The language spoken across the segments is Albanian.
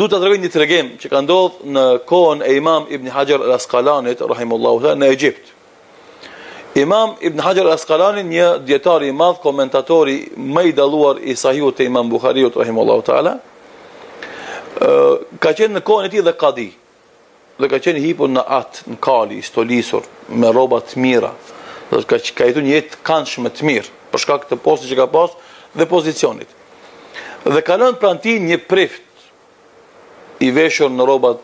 Du të tregoj një tregim që ka ndodhur në kohën e Imam Ibn Hajar al-Asqalanit rahimahullahu ta'ala në Egjipt. Imam Ibn Hajar al-Asqalani, një dietar i madh, komentatori më i dalluar i Sahihut të Imam Buhariut rahimahullahu ta'ala, ka qenë në kohën e tij dhe kadi. Dhe ka qenë hipur në atë, në kali, i stolisur, me rroba të mira. Dhe ka jetuar një jetë këndshme të mirë, për shkak të postit që ka pas dhe pozicionit. Dhe ka lënë pranë tij një prift i veshur në rroba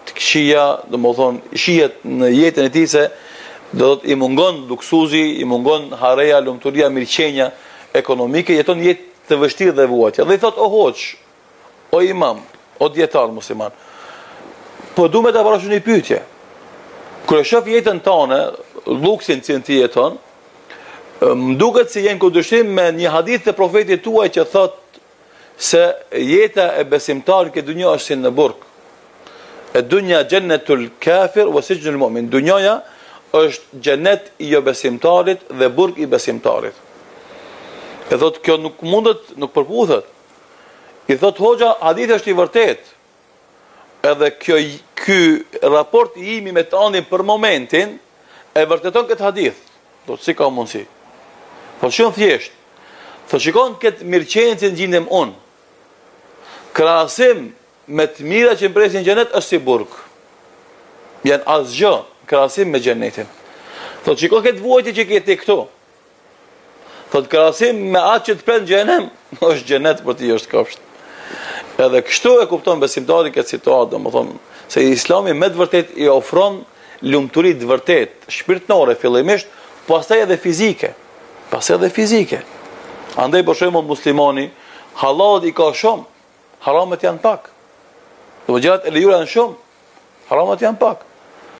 të këqija, domethënë shihet në jetën e tij se do të i mungon luksuzi, i mungon hareja, lumturia, mirëqenia ekonomike, jeton një jetë të vështirë dhe vuajtje. Dhe i thot: "O hoç, o imam, o dietar musliman, po du me të parashun një pyetje. Kër e shof jetën tënde, luksin që ti jeton, më duket se jenë kundërshtim me një hadith të profetit tuaj që thot se jeta e besimtarit ke dunja është si në burg. E dunja gjennetul kafir wa sijnul mu'min. Dunjaja është gjennet i jo besimtarit dhe burg i besimtarit." E thot kjo nuk mundet, nuk përputhet. I thot hoxha, hadithi është i vërtet. Edhe ky raport i imi me të anin për momentin e vërteton këtë hadith. Do të si ka mundësi. Po shumë thjesht. Thot shikon këtë mirëqenien që gjendem unë. Krahasim me të mira që mpresin xhenet është si burg. Janë asgjë krahasim me xhenetin. Thot shikon këtë vuajtje që ke ti këtu. Thot krahasim me atë që të pren xhenem, është xhenet për ti, është kafshë. Edhe kështu e kupton besimtari këtë situatë, domethënë se Islami me të vërtet i ofron lumturi të vërtet, shpirtërore fillimisht, pastaj edhe fizike. Andaj për shembull muslimani, hallat i ka shumë, haramet janë pak. Do gjërat e lejuara janë shumë, haramet janë pak.